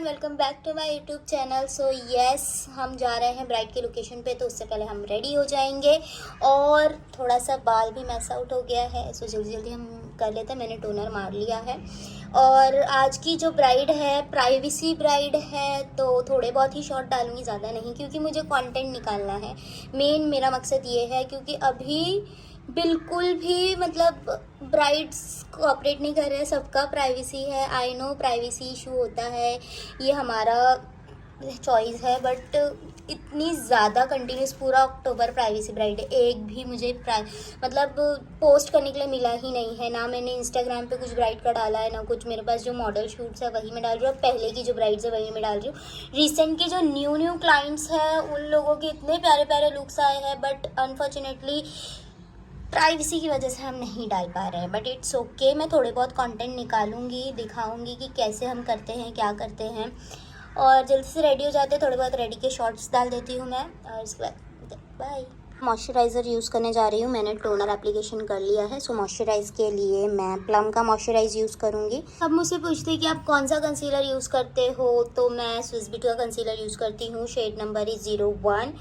Welcome back to my YouTube channel. So yes, हम जा रहे हैं ब्राइड के लोकेशन पे, तो उससे पहले हम रेडी हो जाएंगे और थोड़ा सा बाल भी मैस आउट हो गया है, सो जल्दी जल्दी हम कर लेते हैं। मैंने टोनर मार लिया है और आज की जो ब्राइड है प्राइवेसी ब्राइड है, तो थोड़े बहुत ही शॉर्ट डालूंगी, ज़्यादा नहीं, क्योंकि मुझे कंटेंट निकालना है। मेन मेरा मकसद ये है, क्योंकि अभी बिल्कुल भी मतलब ब्राइड्स कोऑपरेट नहीं कर रहे हैं, सबका प्राइवेसी है। आई नो प्राइवेसी इशू होता है, ये हमारा चॉइस है, बट इतनी ज़्यादा कंटिन्यूस पूरा अक्टूबर प्राइवेसी ब्राइड है, एक भी मुझे मतलब पोस्ट करने के लिए मिला ही नहीं है। ना मैंने इंस्टाग्राम पे कुछ ब्राइड का डाला है, ना कुछ मेरे पास जो मॉडल शूट्स है वही मैं डाल रही हूँ, पहले की जो ब्राइड्स है वही मैं डाल रही हूँ। रिसेंट की जो न्यू क्लाइंट्स हैं उन लोगों के इतने प्यारे प्यारे लुक्स आए हैं, बट अनफॉर्चुनेटली प्राइवेसी की वजह से हम नहीं डाल पा रहे हैं। बट इट्स ओके, मैं थोड़े बहुत कंटेंट निकालूंगी, दिखाऊंगी कि कैसे हम करते हैं, क्या करते हैं। और जल्दी से रेडी हो जाते हैं, थोड़े बहुत रेडी के शॉर्ट्स डाल देती हूँ मैं, और इसके बाद बाय। मॉइस्चराइज़र यूज़ करने जा रही हूँ, मैंने टोनर एप्लीकेशन कर लिया है। सो मॉइस्चराइज़ के लिए मैं प्लम का मॉइस्चराइज़ यूज़ करूँगी। अब मुझसे पूछते हैं कि आप कौन सा कंसीलर यूज़ करते हो, तो मैं स्विस ब्यूटी का कंसीलर यूज़ करती हूँ। Shade number is 01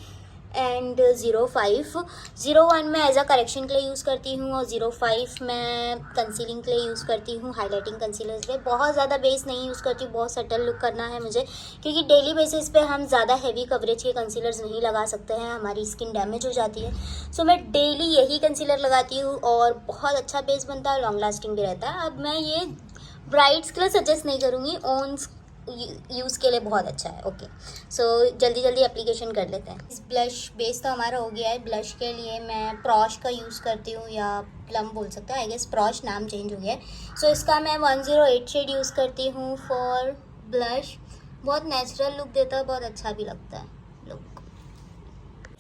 and 05। 01 मैं एज अ करेक्शन के लिए यूज़ करती हूँ और 05 मैं कंसीलिंग के लिए यूज़ करती हूँ, हाईलाइटिंग कंसीलर पे। बहुत ज़्यादा बेस नहीं यूज़ करती हूँ, बहुत सटल लुक करना है मुझे, क्योंकि डेली बेसिस पे हम ज़्यादा हैवी कवरेज के कंसीलर्स नहीं लगा सकते हैं, हमारी स्किन डैमेज हो जाती है। सो मैं डेली यही कंसीलर लगाती हूँ और बहुत अच्छा बेस बनता है, लॉन्ग लास्टिंग भी रहता है। अब मैं ये ब्राइड्स के लिए सजेस्ट नहीं करूँगी, ऑन यूज़ के लिए बहुत अच्छा है। ओके, सो जल्दी जल्दी एप्लीकेशन कर लेते हैं। इस ब्लश बेस तो हमारा हो गया है। ब्लश के लिए मैं प्रॉश का यूज़ करती हूँ, या प्लम बोल सकते हो, आई गेस प्रॉश नाम चेंज हो गया है। सो इसका मैं 108 शेड यूज़ करती हूँ फॉर ब्लश। बहुत नेचुरल लुक देता है, बहुत अच्छा भी लगता है लुक।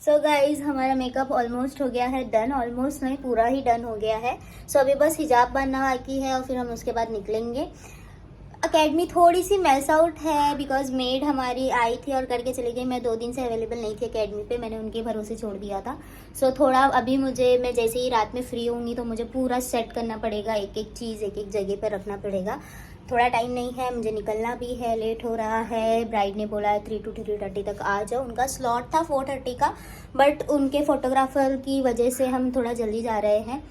सो गाइज, हमारा मेकअप ऑलमोस्ट हो गया है डन, ऑलमोस्ट नहीं, पूरा ही डन हो गया है। सो अभी बस हिजाब बनना बाकी है और फिर हम उसके बाद निकलेंगे। अकेडमी थोड़ी सी मैस आउट है, बिकॉज मेड हमारी आई थी और करके चली गई। मैं 2 दिन से अवेलेबल नहीं थी अकेडमी पे, मैंने उनके भरोसे छोड़ दिया था। सो थोड़ा अभी मैं जैसे ही रात में फ्री होंगी तो मुझे पूरा सेट करना पड़ेगा, एक एक चीज़ एक एक जगह पे रखना पड़ेगा। थोड़ा टाइम नहीं है, मुझे निकलना भी है, लेट हो रहा है। ब्राइड ने बोला है 3 to 3:30 तक आ जाओ, उनका स्लॉट था 4:30 का, बट उनके फोटोग्राफर की वजह से हम थोड़ा जल्दी जा रहे हैं।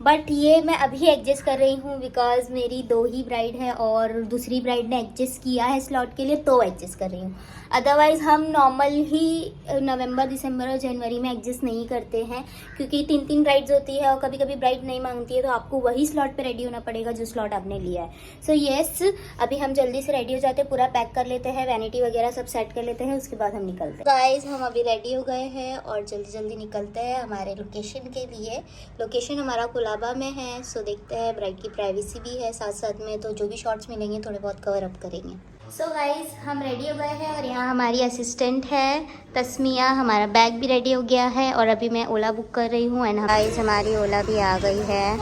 बट ये मैं अभी एडजस्ट कर रही हूँ, बिकॉज मेरी 2 ही ब्राइड है और दूसरी ब्राइड ने एडजस्ट किया है स्लॉट के लिए, तो एडजस्ट कर रही हूँ। अदरवाइज़ हम नॉर्मल ही नवंबर, दिसंबर और जनवरी में एडजस्ट नहीं करते हैं, क्योंकि 3 ब्राइड्स होती है और कभी कभी ब्राइड नहीं मांगती है, तो आपको वही स्लॉट पे रेडी होना पड़ेगा जो स्लॉट आपने लिया है। सो येस, अभी हम जल्दी से रेडी हो जाते हैं, पूरा पैक कर लेते हैं, वैनिटी वगैरह सब सेट कर लेते हैं, उसके बाद हम निकलते हैं। गाइज, हम अभी रेडी हो गए हैं और जल्दी जल्दी निकलते हैं हमारे लोकेशन के लिए। लोकेशन हमारा कुलाबा में है। सो देखते हैं, ब्राइड की प्राइवेसी भी है साथ साथ में, तो जो भी शॉर्ट्स मिलेंगे थोड़े बहुत कवर अप करेंगे। सो गाइज, हम रेडी हो गए हैं और यहाँ हमारी असिस्टेंट है तस्मिया। हमारा बैग भी रेडी हो गया है और अभी मैं ओला बुक कर रही हूँ। एंड गाइज, हमारी ओला भी आ गई है।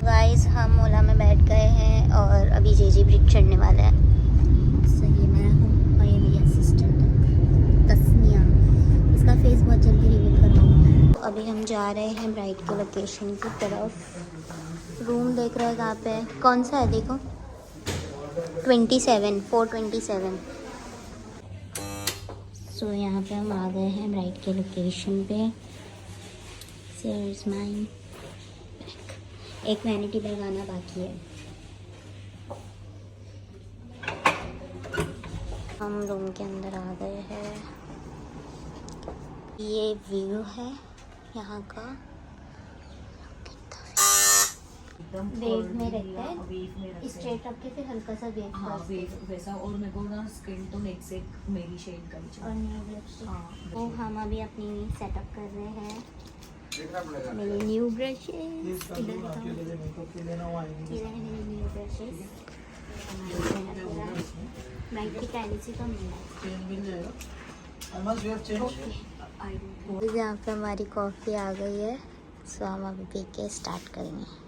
गाइज, हम ओला में बैठ गए हैं और अभी जेजे ब्रिज चढ़ने वाला है। सो ये मैं हूँ और ये मेरी असिस्टेंट तस्मिया। इसका फेस बहुत जल्दी रिवील करवाऊँगा। तो अभी हम जा रहे हैं ब्राइड के लोकेशन की तरफ। रूम देख रहे हैं कहाँ पे है, कौन सा है देखो, 427। सो यहाँ पे हम आ गए हैं ब्राइड के लोकेशन पे। Here is mine bag. एक वैनिटी बैग आना बाकी है। हम रूम के अंदर आ गए हैं। ये व्यू है यहाँ का, वेव में रहता है, स्ट्रेट रख के फिर हल्का सा वेव। हाँ, वेव वैसा। और मेरे को ना स्किन टोन एक से एक मेरी शेड का और न्यू ब्रश। हाँ, वो हम अभी अपनी सेटअप कर रहे हैं। मेरी न्यू ब्रशेस इधर है, मेरी न्यू ब्रशेस। ब्राइड की प्राइवेसी तो मिल जाएगा। यहाँ पे हमारी कॉफ़ी आ गई है, सो हम अभी पी के स्टार्ट करेंगे।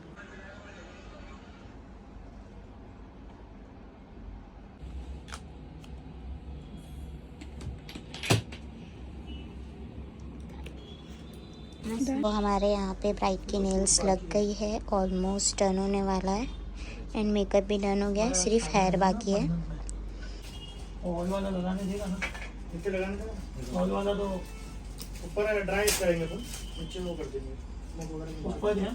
तो हमारे यहाँ पे ब्राइड की नेल्स लग गई है, ऑलमोस्ट डन होने वाला है, एंड मेकअप भी डन हो गया है, सिर्फ हेयर बाकी है। ऑयल वाला लगाने देगा ना, नीचे लगाने का ऑयल वाला तो ऊपर ड्राई करेंगे अपन, नीचे वो कर देंगे स्मोक वगैरह नहीं ऊपर है।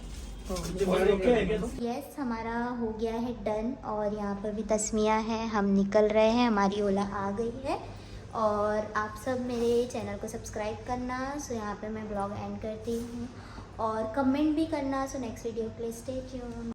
नीचे ऑयल वायर ओके है क्या? यस हमारा हो गया है डन। और यहाँ पर भी तस्मियाँ हैं, हम निकल रहे हैं, हमारी ओला आ गई है। और आप सब मेरे चैनल को सब्सक्राइब करना। सो यहाँ पे मैं ब्लॉग एंड करती हूँ और कमेंट भी करना। सो नेक्स्ट वीडियो के लिए स्टे ट्यून्ड।